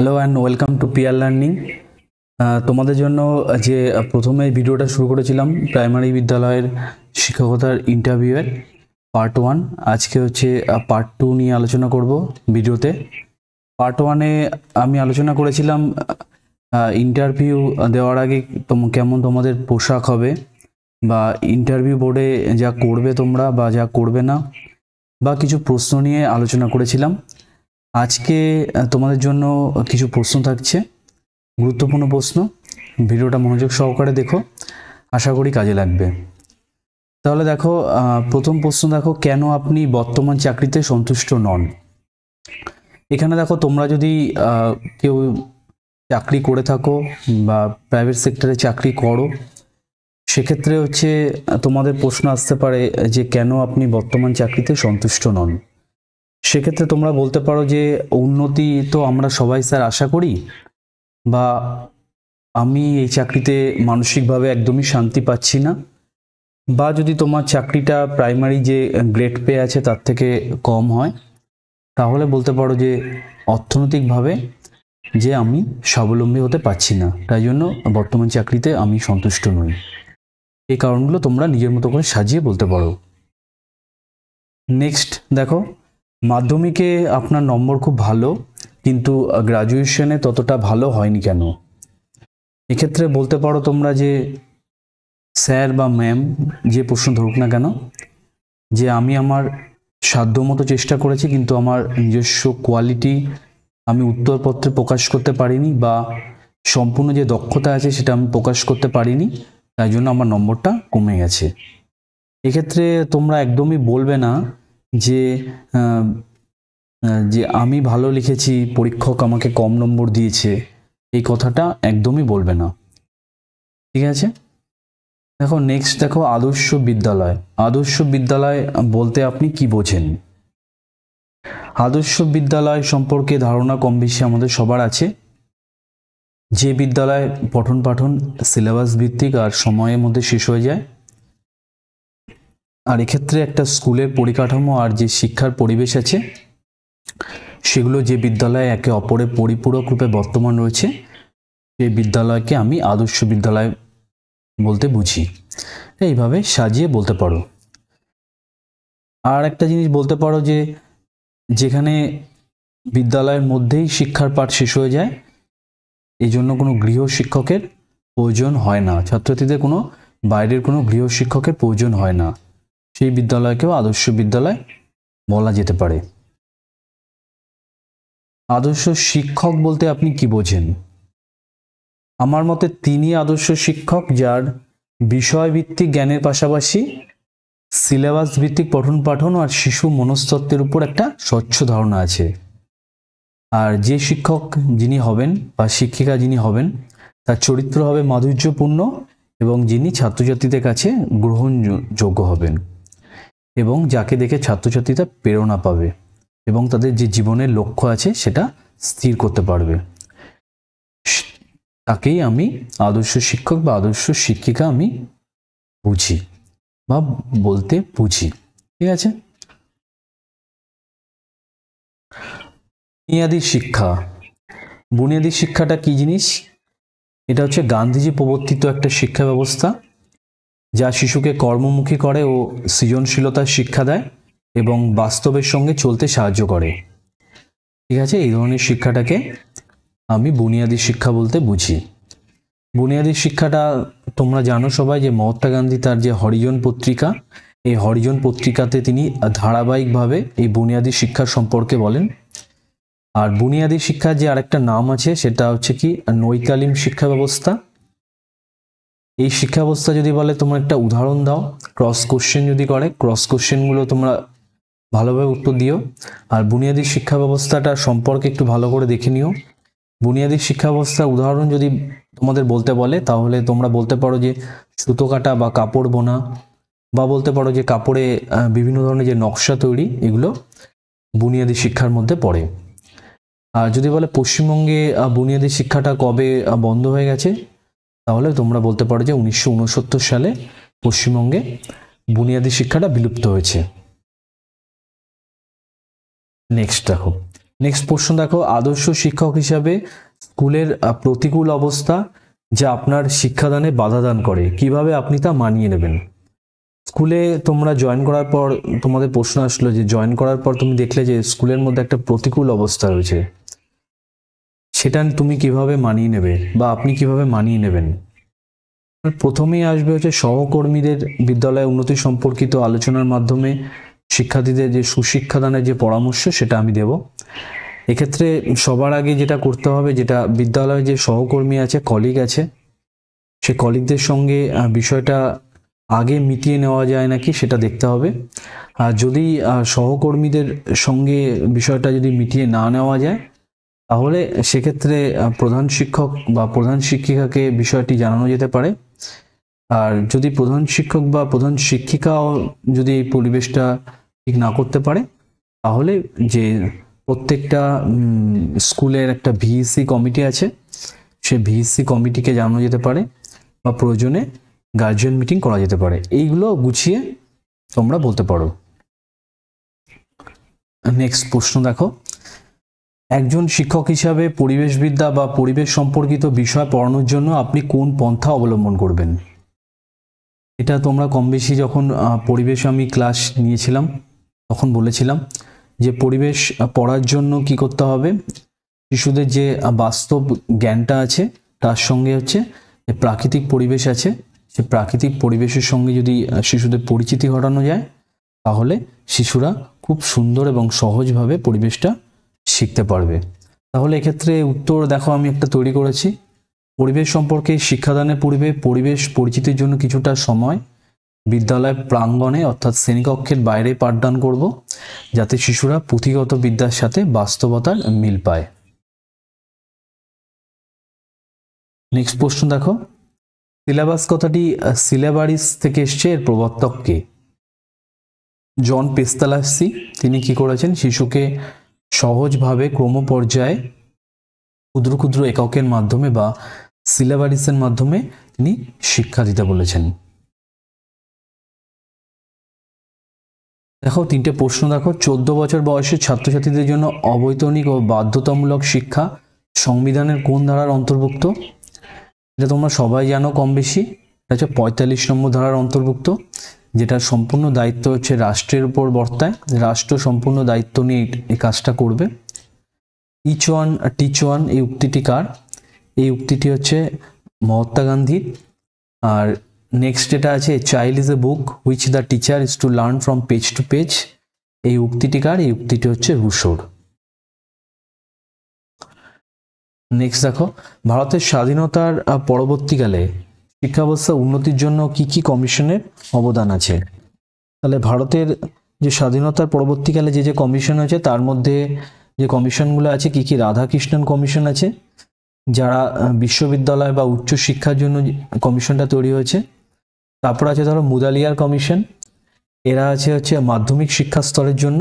Hello and welcome to Peer Learning. তোমাদের জন্য যে প্রথমে ভিডিওটা শুরু করেছিলাম প্রাইমারি বিদ্যালয়ের শিক্ষকতার ইন্টারভিউয়ের পার্ট 1, আজকে হচ্ছে পার্ট 2 নিয়ে আলোচনা করব ভিডিওতে। পার্ট 1-এ আমি আলোচনা করেছিলাম ইন্টারভিউ দেওয়ার আগে কেমন তোমাদের পোশাক হবে, বা ইন্টারভিউ বোর্ডে যা করবে তোমরা বা যা করবে না, বা কিছু প্রশ্ন নিয়ে আলোচনা করেছিলাম। আজকে তোমাদের জন্য কিছু প্রশ্ন থাকছে, গুরুত্বপূর্ণ প্রশ্ন। ভিডিওটা মনোযোগ সহকারে দেখো, আশা করি কাজে লাগবে। তাহলে দেখো, প্রথম প্রশ্ন দেখো, কেন আপনি বর্তমান চাকরিতে সন্তুষ্ট নন? এখানে দেখো, তোমরা যদি কেউ চাকরি করে থাকো বা প্রাইভেট সেক্টরে চাকরি করো, সেক্ষেত্রে হচ্ছে তোমাদের প্রশ্ন আসতে পারে যে কেন আপনি বর্তমান চাকরিতে সন্তুষ্ট নন। সেক্ষেত্রে তোমরা বলতে পারো যে উন্নতি তো আমরা সবাই স্যার আশা করি, বা আমি এই চাকরিতে মানসিকভাবে একদমই শান্তি পাচ্ছি না, বা যদি তোমার চাকরিটা প্রাইমারি যে গ্রেড পে আছে তার থেকে কম হয়, তাহলে বলতে পারো যে অর্থনৈতিকভাবে যে আমি স্বাবলম্বী হতে পারছি না, তাই জন্য বর্তমান চাকরিতে আমি সন্তুষ্ট নই। এই কারণগুলো তোমরা নিজের মতো করে সাজিয়ে বলতে পারো। নেক্সট দেখো, মাধ্যমিকে আপনার নম্বর খুব ভালো, কিন্তু গ্রাজুয়েশনে ততটা ভালো হয়নি কেন? এক্ষেত্রে বলতে পারো তোমরা যে স্যার বা ম্যাম যে প্রশ্ন ধরুক না কেন, যে আমি আমার সাধ্যমতো চেষ্টা করেছি, কিন্তু আমার নিজস্ব কোয়ালিটি আমি উত্তরপত্রে প্রকাশ করতে পারিনি, বা সম্পূর্ণ যে দক্ষতা আছে সেটা আমি প্রকাশ করতে পারিনি, তাই জন্য আমার নম্বরটা কমে গেছে। এক্ষেত্রে তোমরা একদমই বলবে না যে যে আমি ভালো লিখেছি, পরীক্ষক আমাকে কম নম্বর দিয়েছে, এই কথাটা একদমই বলবে না। ঠিক আছে? দেখো নেক্সট দেখো, আদর্শ বিদ্যালয়। আদর্শ বিদ্যালয় বলতে আপনি কি বোঝেন? আদর্শ বিদ্যালয় সম্পর্কে ধারণা কম বেশি আমাদের সবার আছে, যে বিদ্যালয় পঠন পাঠন সিলেবাস ভিত্তিক আর সময়ের মধ্যে শেষ হয়ে যায়। আর এক্ষেত্রে একটা স্কুলের পরিকাঠামো আর যে শিক্ষার পরিবেশ আছে, সেগুলো যে বিদ্যালয়ে একে অপরের পরিপূরক রূপে বর্তমান রয়েছে, সেই বিদ্যালয়কে আমি আদর্শ বিদ্যালয় বলতে বুঝি। এইভাবে সাজিয়ে বলতে পারো। আর একটা জিনিস বলতে পারো যে যেখানে বিদ্যালয়ের মধ্যেই শিক্ষার পাঠ শেষ হয়ে যায়, এই জন্য কোনো গৃহ শিক্ষকের প্রয়োজন হয় না, ছাত্রছাত্রীদের কোনো বাইরের কোনো গৃহ শিক্ষকের প্রয়োজন হয় না, সেই বিদ্যালয়কেও আদর্শ বিদ্যালয় বলা যেতে পারে। আদর্শ শিক্ষক বলতে আপনি কি বোঝেন? আমার মতে তিনি আদর্শ শিক্ষক যার বিষয়ভিত্তিক জ্ঞানের পাশাপাশি সিলেবাস ভিত্তিক পঠন পাঠন আর শিশু মনস্তত্ত্বের উপর একটা স্বচ্ছ ধারণা আছে। আর যে শিক্ষক যিনি হবেন বা শিক্ষিকা যিনি হবেন, তার চরিত্র হবে মাধুর্যপূর্ণ, এবং যিনি ছাত্রছাত্রীদের কাছে গ্রহণযোগ্য হবেন, এবং যাকে দেখে ছাত্রছাত্রীরা প্রেরণা পাবে এবং তাদের যে জীবনের লক্ষ্য আছে সেটা স্থির করতে পারবে, তাকেই আমি আদর্শ শিক্ষক বা আদর্শ শিক্ষিকা আমি বুঝি বা বলতে বুঝি। ঠিক আছে? বুনিয়াদী শিক্ষা। বুনিয়াদী শিক্ষাটা কি জিনিস? এটা হচ্ছে গান্ধীজি প্রবর্তিত একটা শিক্ষা ব্যবস্থা, যা শিশুকে কর্মমুখী করে ও সৃজনশীলতার শিক্ষা দেয় এবং বাস্তবের সঙ্গে চলতে সাহায্য করে। ঠিক আছে? এই ধরনের শিক্ষাটাকে আমি বুনিয়াদী শিক্ষা বলতে বুঝি। বুনিয়াদী শিক্ষাটা তোমরা জানো সবাই যে মহাত্মা গান্ধী তার যে হরিজন পত্রিকা, এই হরিজন পত্রিকাতে তিনি ধারাবাহিকভাবে এই বুনিয়াদী শিক্ষার সম্পর্কে বলেন। আর বুনিয়াদী শিক্ষার যে আরেকটা নাম আছে সেটা হচ্ছে কি নৈকালীন শিক্ষা ব্যবস্থা। এই শিক্ষা ব্যবস্থা যদি বলে তোমরা একটা উদাহরণ দাও, ক্রস কোশ্চেন যদি করে, ক্রস কোশ্চেনগুলো তোমরা ভালোভাবে উত্তর দিও। আর বুনিয়াদী শিক্ষা ব্যবস্থাটা সম্পর্কে একটু ভালো করে দেখে নিও। বুনিয়াদী শিক্ষা ব্যবস্থার উদাহরণ যদি তোমাদের বলতে বলে, তাহলে তোমরা বলতে পারো যে সুতো কাটা বা কাপড় বোনা, বা বলতে পারো যে কাপড়ে বিভিন্ন ধরনের যে নকশা তৈরি, এগুলো বুনিয়াদী শিক্ষার মধ্যে পড়ে। আর যদি বলে পশ্চিমবঙ্গে বুনিয়াদী শিক্ষাটা কবে বন্ধ হয়ে গেছে, তাহলে তোমরা বলতে পারো যে 1969 সালে পশ্চিমবঙ্গে বুনিয়াদী শিক্ষাটা বিলুপ্ত হয়েছে। নেক্সট দেখো, নেক্সট প্রশ্ন দেখো, আদর্শ শিক্ষক হিসাবে স্কুলের প্রতিকূল অবস্থা যা আপনার শিক্ষাদানে বাধা দান করে, কিভাবে আপনি তা মানিয়ে নেবেন? স্কুলে তোমরা জয়েন করার পর তোমাদের প্রশ্ন আসলো যে জয়েন করার পর তুমি দেখলে যে স্কুলের মধ্যে একটা প্রতিকূল অবস্থা রয়েছে, সেটা তুমি কিভাবে মানিয়ে নেবে বা আপনি কিভাবে মানিয়ে নেবেন? প্রথমেই আসবে হচ্ছে সহকর্মীদের বিদ্যালয়ে উন্নতি সম্পর্কিত আলোচনার মাধ্যমে শিক্ষার্থীদের যে সুশিক্ষাদানের যে পরামর্শ সেটা আমি দেব। এক্ষেত্রে সবার আগে যেটা করতে হবে, যেটা বিদ্যালয়ে যে সহকর্মী আছে, কলিগ আছে, সে কলিগদের সঙ্গে বিষয়টা আগে মিটিয়ে নেওয়া যায় নাকি সেটা দেখতে হবে। আর যদি সহকর্মীদের সঙ্গে বিষয়টা যদি মিটিয়ে না নেওয়া যায়, তাহলে সেক্ষেত্রে প্রধান শিক্ষক বা প্রধান শিক্ষিকাকে বিষয়টি জানানো যেতে পারে। আর যদি প্রধান শিক্ষক বা প্রধান শিক্ষিকাও যদি এই পরিবেশটা ঠিক না করতে পারে, তাহলে যে প্রত্যেকটা স্কুলের একটা ভিইসি কমিটি আছে, সে ভিইসি কমিটিকে জানানো যেতে পারে বা প্রয়োজনে গার্জিয়ান মিটিং করা যেতে পারে। এইগুলো গুছিয়ে তোমরা বলতে পারো। নেক্সট প্রশ্ন দেখো, একজন শিক্ষক হিসাবে পরিবেশবিদ্যা বা পরিবেশ সম্পর্কিত বিষয় পড়ানোর জন্য আপনি কোন পন্থা অবলম্বন করবেন? এটা তোমরা কম বেশি যখন পরিবেশ আমি ক্লাস নিয়েছিলাম তখন বলেছিলাম যে পরিবেশ পড়ার জন্য কি করতে হবে, শিশুদের যে বাস্তব জ্ঞানটা আছে তার সঙ্গে হচ্ছে যে প্রাকৃতিক পরিবেশ আছে, সে প্রাকৃতিক পরিবেশের সঙ্গে যদি শিশুদের পরিচিতি ঘটানো যায়, তাহলে শিশুরা খুব সুন্দর এবং সহজভাবে পরিবেশটা শিখতে পারবে। তাহলে এক্ষেত্রে উত্তর দেখো আমি একটা তৈরি করেছি। পরিবেশ সম্পর্কে শিক্ষাদানের পূর্বে পরিবেশ পরিচিতির জন্য কিছুটা সময় বিদ্যালয় প্রাঙ্গণে অর্থাৎ শ্রেণীকক্ষের বাইরে পাঠদান করব, যাতে শিশুরা পুঁথিগত বিদ্যার সাথে বাস্তবতার মিল পায়। নেক্সট প্রশ্ন দেখো, সিলেবাস কথাটি সিলেবারিস থেকে এসছে, এর প্রবর্তক কে? জন পেস্তালাসি। তিনি কি করেছেন, শিশুকে সহজভাবে ক্রমপর্যায়ে ক্ষুদ্র ক্ষুদ্র এককের মাধ্যমে বা সিলেবারিসের মাধ্যমে তিনি শিক্ষা দিতে বলেছেন। দেখো তিনটে প্রশ্ন দেখো, 14 বছর বয়সের ছাত্রছাত্রীদের জন্য অবৈতনিক ও বাধ্যতামূলক শিক্ষা সংবিধানের কোন ধারার অন্তর্ভুক্ত? এটা তোমরা সবাই জানো কম বেশি, এটা হচ্ছে 45 নম্বর ধারার অন্তর্ভুক্ত, যেটা সম্পূর্ণ দায়িত্ব হচ্ছে রাষ্ট্রের উপর বর্তায়। রাষ্ট্র সম্পূর্ণ দায়িত্ব নিয়ে এই কাজটা করবে। ইচ ওয়ান টিচ ওয়ান, এই উক্তিটি কার? এই উক্তিটি হচ্ছে মহাত্মা গান্ধীর। আর নেক্সট যেটা আছে, child is a book which the teacher is to learn from page to page, এই উক্তিটি কার? এই উক্তিটি হচ্ছে রুশোর। নেক্সট দেখো, ভারতের স্বাধীনতার পরবর্তীকালে শিক্ষা ব্যবস্থা উন্নতির জন্য কি কি কমিশনের অবদান আছে? তাহলে ভারতের যে স্বাধীনতার পরবর্তীকালে যে যে কমিশন আছে, তার মধ্যে যে কমিশনগুলো আছে কি কি? রাধাকৃষ্ণন কমিশন আছে, যারা বিশ্ববিদ্যালয় বা উচ্চ শিক্ষার জন্য কমিশনটা তৈরি হয়েছে। তারপর আছে ধরো মুদালিয়ার কমিশন, এরা আছে হচ্ছে মাধ্যমিক শিক্ষা স্তরের জন্য।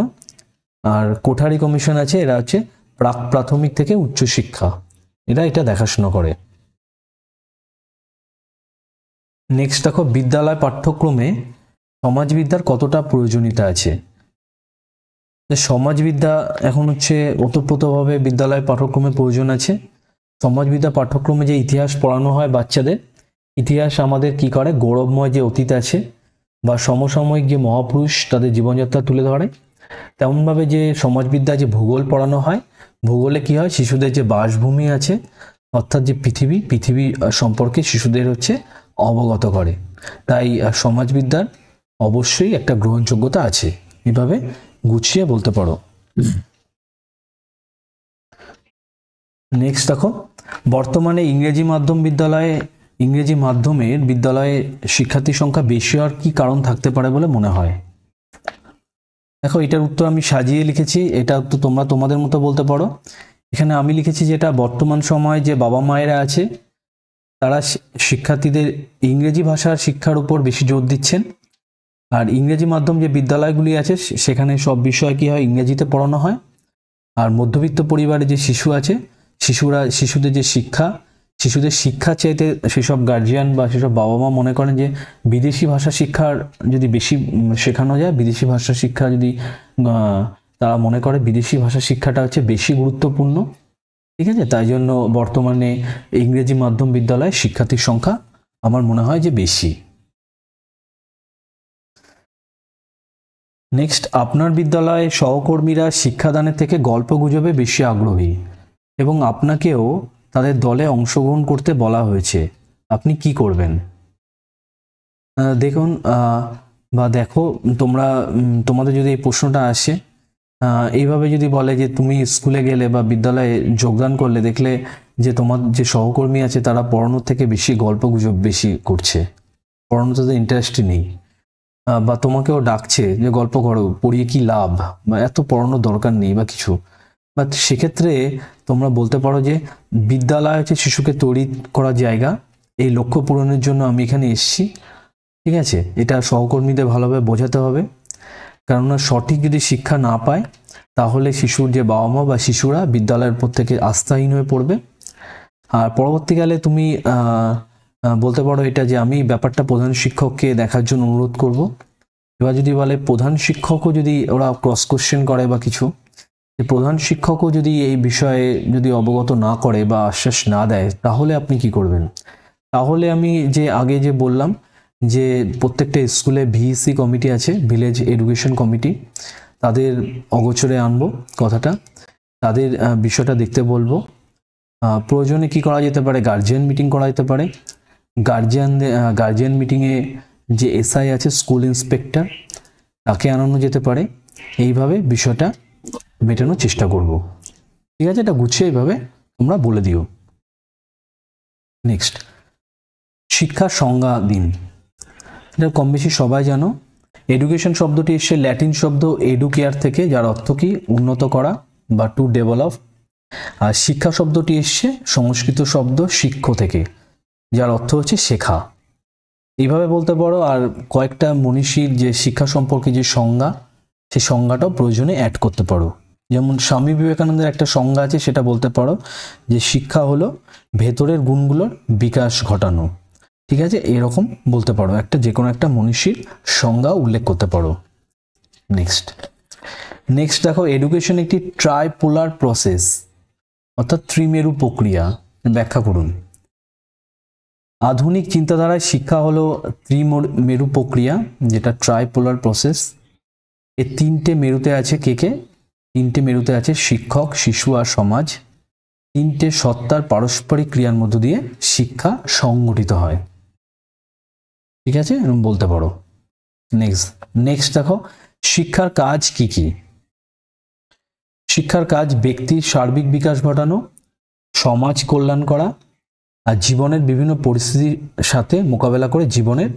আর কোঠারি কমিশন আছে, এরা হচ্ছে প্রাক প্রাথমিক থেকে উচ্চ শিক্ষা, এরা এটা দেখাশোনা করে। নেক্সট দেখো, বিদ্যালয় পাঠ্যক্রমে সমাজবিদ্যার কতটা প্রয়োজনীয়তা আছে? সমাজবিদ্যা এখন হচ্ছে ওতপ্রোতভাবে বিদ্যালয় পাঠ্যক্রমে প্রয়োজন আছে। সমাজবিদ্যা পাঠ্যক্রমে যে ইতিহাস পড়ানো হয় বাচ্চাদের, ইতিহাস আমাদের কি করে, গৌরবময় যে অতীত আছে বা সমসাময়িক যে মহাপুরুষ তাদের জীবনযাত্রা তুলে ধরে, তেমনভাবে যে সমাজবিদ্যা যে ভূগোল পড়ানো হয়, ভূগোলে কি হয়, শিশুদের যে বাসভূমি আছে অর্থাৎ যে পৃথিবী সম্পর্কে শিশুদের হচ্ছে অবগত করে। তাই সমাজবিদ্যার অবশ্যই একটা গ্রহণযোগ্যতা আছে, এভাবে গুছিয়ে বলতে পারো। নেক্সট দেখো, বর্তমানে ইংরেজি মাধ্যমের বিদ্যালয়ে শিক্ষার্থীর সংখ্যা বেশি হওয়ার কি কারণ থাকতে পারে বলে মনে হয়? দেখো এটার উত্তর আমি সাজিয়ে লিখেছি, এটা তো তোমরা তোমাদের মতো বলতে পারো। এখানে আমি লিখেছি যেটা বর্তমান সময়ে যে বাবা মায়েরা আছে, তারা শিক্ষার্থীদের ইংরেজি ভাষার শিক্ষার উপর বেশি জোর দিচ্ছেন। আর ইংরেজি মাধ্যম যে বিদ্যালয়গুলি আছে, সেখানে সব বিষয় কি হয়, ইংরেজিতে পড়ানো হয়। আর মধ্যবিত্ত পরিবারে যে শিশু আছে, শিশুদের শিক্ষা চাইতে সেসব গার্জিয়ান বা সেসব বাবা মা মনে করেন যে বিদেশি ভাষা শিক্ষার যদি বেশি শেখানো যায়, বিদেশি ভাষা শিক্ষা যদি তারা মনে করে বিদেশি ভাষা শিক্ষাটা হচ্ছে বেশি গুরুত্বপূর্ণ। ঠিক আছে, তাই জন্য বর্তমানে ইংরেজি মাধ্যম বিদ্যালয়ে শিক্ষার্থীর সংখ্যা আমার মনে হয় যে বেশি। নেক্সট, আপনার বিদ্যালয়ে সহকর্মীরা শিক্ষাদানের থেকে গল্পগুজবে বেশি আগ্রহী এবং আপনাকেও তাদের দলে অংশগ্রহণ করতে বলা হয়েছে, আপনি কি করবেন? দেখুন বা দেখো, তোমাদের যদি এই প্রশ্নটা আসে, এইভাবে যদি বলে যে তুমি স্কুলে গেলে বা বিদ্যালয়ে যোগদান করলে দেখলে যে তোমার যে সহকর্মী আছে তারা পড়ানোর থেকে বেশি গল্পগুজব বেশি করছে, পড়ানোতে তো ইন্টারেস্টই নেই, বা তোমাকেও ডাকছে যে গল্প করো, পড়িয়ে কি লাভ, বা এত পড়ানোর দরকার নেই বা কিছু, বাট সেক্ষেত্রে তোমরা বলতে পারো যে বিদ্যালয় হচ্ছে শিশুকে তৈরি করার জায়গা, এই লক্ষ্য পূরণের জন্য আমি এখানে এসেছি। ঠিক আছে, এটা সহকর্মীদের ভালোভাবে বোঝাতে হবে, কেননা সঠিক যদি শিক্ষা না পায় তাহলে শিশুর যে বাবা মা বা শিশুরা বিদ্যালয়ের উপর থেকে আস্থাহীন হয়ে পড়বে। আর পরবর্তীকালে তুমি বলতে পারো এটা যে আমি ব্যাপারটা প্রধান শিক্ষককে দেখার জন্য অনুরোধ করব। এবার যদি বলে প্রধান শিক্ষকও যদি ওরা ক্রস কোশ্চেন করে বা কিছু, প্রধান শিক্ষকও যদি এই বিষয়ে যদি অবগত না করে বা আশ্বাস না দেয় তাহলে আপনি কি করবেন? তাহলে আমি যে আগে যে বললাম যে প্রত্যেকটা স্কুলে ভিইসি কমিটি আছে, ভিলেজ এডুকেশন কমিটি, তাদের অগোচরে আনবো কথাটা, তাদের বিষয়টা দেখতে বলবো। প্রয়োজনে কি করা যেতে পারে, গার্জিয়ান মিটিং করা যেতে পারে, গার্জিয়ান মিটিংয়ে যে এসআই আছে, স্কুল ইন্সপেক্টর, তাকে আনানো যেতে পারে। এইভাবে বিষয়টা মেটানোর চেষ্টা করব। ঠিক আছে, এটা গুছিয়ে এইভাবে তোমরা বলে দিও। নেক্সট, শিক্ষার সংজ্ঞা দিন। এটা কম বেশি সবাই জানো। এডুকেশন শব্দটি এসে ল্যাটিন শব্দ এডুকেয়ার থেকে, যার অর্থ কি উন্নত করা বা টু ডেভেলপ। আর শিক্ষা শব্দটি এসছে সংস্কৃত শব্দ শিক্ষ থেকে, যার অর্থ হচ্ছে শেখা। এইভাবে বলতে পারো। আর কয়েকটা মনীষীর যে শিক্ষা সম্পর্কে যে সংজ্ঞা, সেই সংজ্ঞাটাও প্রয়োজনে অ্যাড করতে পারো। যেমন স্বামী বিবেকানন্দের একটা সংজ্ঞা আছে, সেটা বলতে পারো যে শিক্ষা হলো ভেতরের গুণগুলোর বিকাশ ঘটানো। ঠিক আছে, এরকম বলতে পারো, একটা যে কোনো একটা মনীষীর সংজ্ঞা উল্লেখ করতে পারো। নেক্সট দেখো, এডুকেশন একটি ট্রাইপোলার প্রসেস, অর্থাৎ ত্রিমেরু প্রক্রিয়া, ব্যাখ্যা করুন। আধুনিক চিন্তাধারায় শিক্ষা হলো ত্রিমেরু প্রক্রিয়া, যেটা ট্রাইপোলার প্রসেস। এর তিনটে মেরুতে আছে কে কে? তিনটে মেরুতে আছে শিক্ষক, শিশু আর সমাজ। তিনটে সত্তার পারস্পরিক ক্রিয়ার মধ্য দিয়ে শিক্ষা সংগঠিত হয়। ঠিক আছে, এরকম বলতে পারো। নেক্সট দেখো, শিক্ষার কাজ কি কি? শিক্ষার কাজ ব্যক্তির সার্বিক বিকাশ ঘটানো, সমাজ কল্যাণ করা, আর জীবনের বিভিন্ন পরিস্থিতির সাথে মোকাবেলা করে জীবনের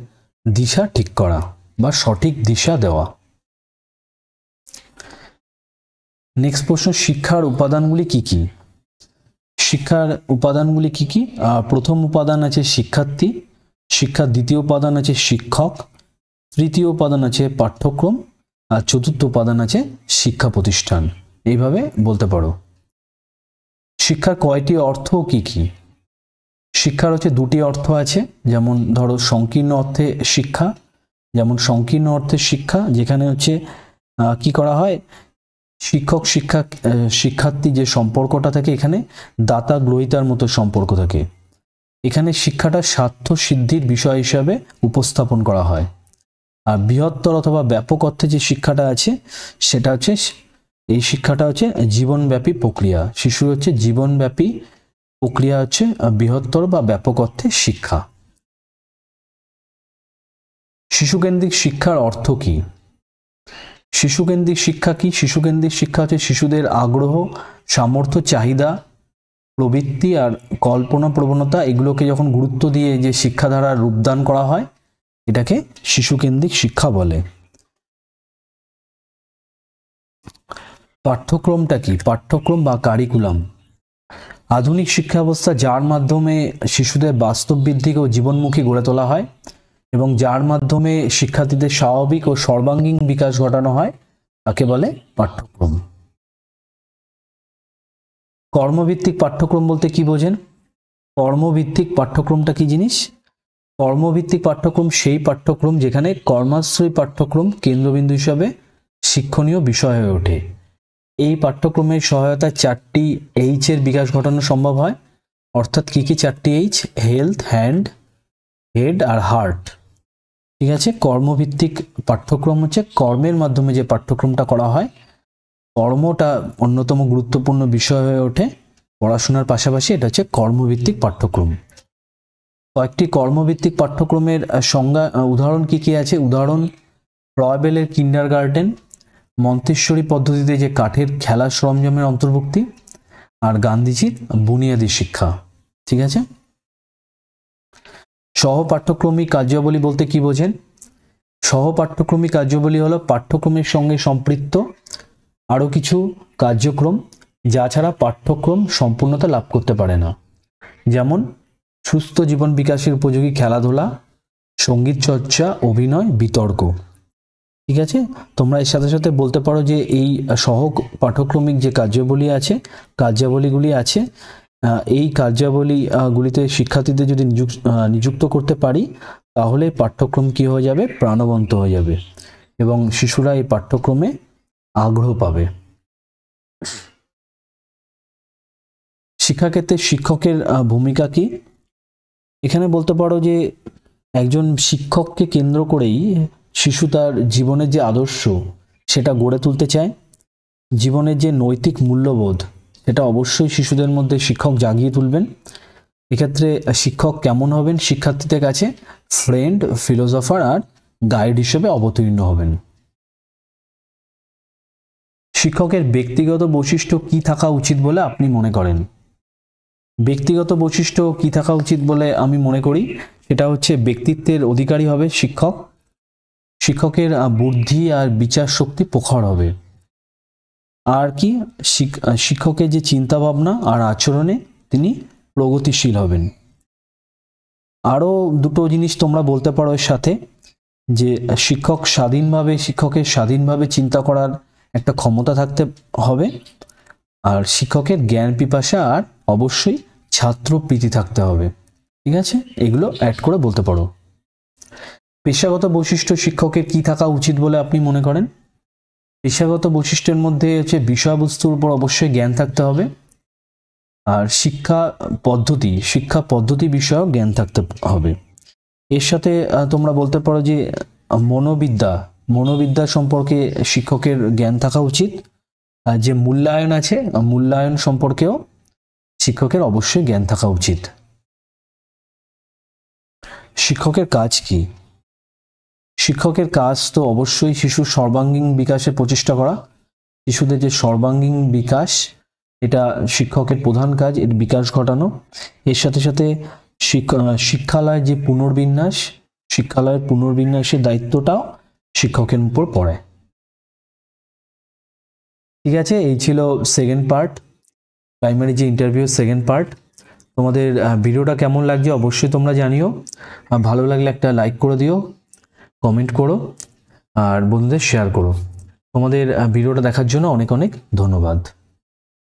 দিশা ঠিক করা বা সঠিক দিশা দেওয়া। নেক্সট প্রশ্ন, শিক্ষার উপাদানগুলি কি কি? শিক্ষার উপাদানগুলি কি কি? প্রথম উপাদান আছে শিক্ষার্থী, শিক্ষার দ্বিতীয় উপাদান আছে শিক্ষক, তৃতীয় উপাদান আছে পাঠ্যক্রম, আর চতুর্থ উপাদান আছে শিক্ষা প্রতিষ্ঠান। এইভাবে বলতে পারো। শিক্ষার কয়টি অর্থ কি কি? শিক্ষার হচ্ছে দুটি অর্থ আছে, যেমন ধরো সংকীর্ণ অর্থে শিক্ষা, যেমন সংকীর্ণ অর্থে শিক্ষা যেখানে হচ্ছে কি করা হয়, শিক্ষার্থী যে সম্পর্কটা থাকে, এখানে দাতা গ্রহীতার মতো সম্পর্ক থাকে। এখানে শিক্ষাটা স্বার্থ সিদ্ধির বিষয় হিসাবে উপস্থাপন করা হয়। আর বৃহত্তর অথবা ব্যাপক অর্থে যে শিক্ষাটা আছে, সেটা হচ্ছে এই শিক্ষাটা হচ্ছে জীবনব্যাপী প্রক্রিয়া। শিশুর হচ্ছে জীবনব্যাপী প্রক্রিয়া হচ্ছে বৃহত্তর বা ব্যাপক অর্থে শিক্ষা। শিশুকেন্দ্রিক শিক্ষার অর্থ কি? শিশুকেন্দ্রিক শিক্ষা কি? শিশুকেন্দ্রিক শিক্ষা হচ্ছে শিশুদের আগ্রহ, সামর্থ্য, চাহিদা, প্রবৃত্তি আর কল্পনা প্রবণতা, এগুলোকে যখন গুরুত্ব দিয়ে যে শিক্ষাধারার রূপদান করা হয়, এটাকে শিশুকেন্দ্রিক শিক্ষা বলে। পাঠ্যক্রমটা কি? পাঠ্যক্রম বা কারিকুলাম আধুনিক শিক্ষা ব্যবস্থা যার মাধ্যমে শিশুদের বাস্তবভিত্তিক ও জীবনমুখী গড়ে তোলা হয় এবং যার মাধ্যমে শিক্ষার্থীদের স্বাভাবিক ও সর্বাঙ্গীন বিকাশ ঘটানো হয়, তাকে বলে পাঠ্যক্রম। কর্মভিত্তিক পাঠ্যক্রম বলতে কি বোঝেন? কর্মভিত্তিক পাঠ্যক্রমটা কি জিনিস? কর্মভিত্তিক পাঠ্যক্রম সেই পাঠ্যক্রম যেখানে কর্মাশ্রয়ী পাঠ্যক্রম কেন্দ্রবিন্দু হিসাবে শিক্ষণীয় বিষয় হয়ে ওঠে। এই পাঠ্যক্রমের সহায়তায় 4টি এইচ এর বিকাশ ঘটানো সম্ভব হয়। অর্থাৎ কি কি 4টি এইচ? হেলথ, হ্যান্ড, হেড আর হার্ট। ঠিক আছে, কর্মভিত্তিক পাঠ্যক্রম হচ্ছে কর্মের মাধ্যমে যে পাঠ্যক্রমটা করা হয়, কর্মটা অন্যতম গুরুত্বপূর্ণ বিষয় হয়ে ওঠে পড়াশোনার পাশাপাশি। এটা হচ্ছে কর্মভিত্তিক পাঠ্যক্রম। কয়েকটি কর্মভিত্তিক পাঠ্যক্রমের সংজ্ঞা উদাহরণ কি কি আছে? উদাহরণ ফ্রয়েবেলের কিন্ডারগার্টেন, মন্তেশ্বরী পদ্ধতিতে যে কাঠের খেলার সরঞ্জামের অন্তর্ভুক্তি, আর গান্ধীজির বুনিয়াদী শিক্ষা। ঠিক আছে, সহপাঠ্যক্রমিক কার্যাবলী বলতে কি বোঝেন? সহপাঠ্যক্রমিক কার্যাবলী হলো পাঠ্যক্রমের সঙ্গে সম্পৃক্ত আরও কিছু কার্যক্রম যা ছাড়া পাঠ্যক্রম সম্পূর্ণতা লাভ করতে পারে না। যেমন সুস্থ জীবন বিকাশের উপযোগী খেলাধুলা, সঙ্গীত চর্চা, অভিনয়, বিতর্ক। ঠিক আছে, তোমরা এর সাথে সাথে বলতে পারো যে এই সহ পাঠ্যক্রমিক যে কার্যাবলীগুলি আছে, এই কার্যাবলীগুলিতে শিক্ষার্থীদের যদি নিযুক্ত করতে পারি, তাহলে পাঠ্যক্রম কি হয়ে যাবে? প্রাণবন্ত হয়ে যাবে এবং শিশুরা এই পাঠ্যক্রমে আগ্রহ পাবে। শিক্ষাক্ষেত্রে শিক্ষকের ভূমিকা কি? এখানে বলতে পারো যে একজন শিক্ষককে কেন্দ্র করেই শিশু তার জীবনের যে আদর্শ সেটা গড়ে তুলতে চায়। জীবনের যে নৈতিক মূল্যবোধ সেটা অবশ্যই শিশুদের মধ্যে শিক্ষক জাগিয়ে তুলবেন। এক্ষেত্রে শিক্ষক কেমন হবেন? শিক্ষার্থীদের কাছে ফ্রেন্ড, ফিলোসফার আর গাইড হিসেবে অবতীর্ণ হবেন। শিক্ষকের ব্যক্তিগত বৈশিষ্ট্য কি থাকা উচিত বলে আপনি মনে করেন? ব্যক্তিগত বৈশিষ্ট্য কি থাকা উচিত বলে আমি মনে করি সেটা হচ্ছে ব্যক্তিত্বের অধিকারী হবে শিক্ষক। শিক্ষকের বুদ্ধি আর বিচার শক্তি প্রখর হবে। আর কি? শিক্ষকের যে চিন্তা ভাবনা আর আচরণে তিনি প্রগতিশীল হবেন। আরও দুটো জিনিস তোমরা বলতে পারো এর সাথে, যে শিক্ষকের স্বাধীনভাবে চিন্তা করার একটা ক্ষমতা থাকতে হবে, আর শিক্ষকের জ্ঞান পিপাসা আর অবশ্যই ছাত্র প্রীতি থাকতে হবে। ঠিক আছে, এগুলো অ্যাড করে বলতে পারো। পেশাগত বৈশিষ্ট্য শিক্ষকের কি থাকা উচিত বলে আপনি মনে করেন? পেশাগত বৈশিষ্ট্যের মধ্যে হচ্ছে বিষয়বস্তুর উপর অবশ্যই জ্ঞান থাকতে হবে, আর শিক্ষা পদ্ধতি বিষয়ক জ্ঞান থাকতে হবে। এর সাথে তোমরা বলতে পারো যে মনোবিদ্যা সম্পর্কে শিক্ষকের জ্ঞান থাকা উচিত। আর যে মূল্যায়ন আছে, মূল্যায়ন সম্পর্কেও শিক্ষকের অবশ্যই জ্ঞান থাকা উচিত। শিক্ষকের কাজ কি? শিক্ষকের কাজ তো অবশ্যই শিশুর সর্বাঙ্গীন বিকাশের প্রচেষ্টা করা। শিশুদের যে সর্বাঙ্গীন বিকাশ, এটা শিক্ষকের প্রধান কাজ, এর বিকাশ ঘটানো। এর সাথে সাথে শিক্ষালয়ের যে শিক্ষালয়ের পুনর্বিন্যাসের দায়িত্বটাও শিক্ষকের উপর পড়ে। ঠিক আছে, এই ছিল সেকেন্ড পার্ট, প্রাইমারি যে ইন্টারভিউ সেকেন্ড পার্ট। তোমাদের ভিডিওটা কেমন লাগছে অবশ্যই তোমরা জানিও। ভালো লাগলে একটা লাইক করে দিও, কমেন্ট করো আর বন্ধুদের শেয়ার করো। তোমাদের ভিডিওটা দেখার জন্য অনেক অনেক ধন্যবাদ।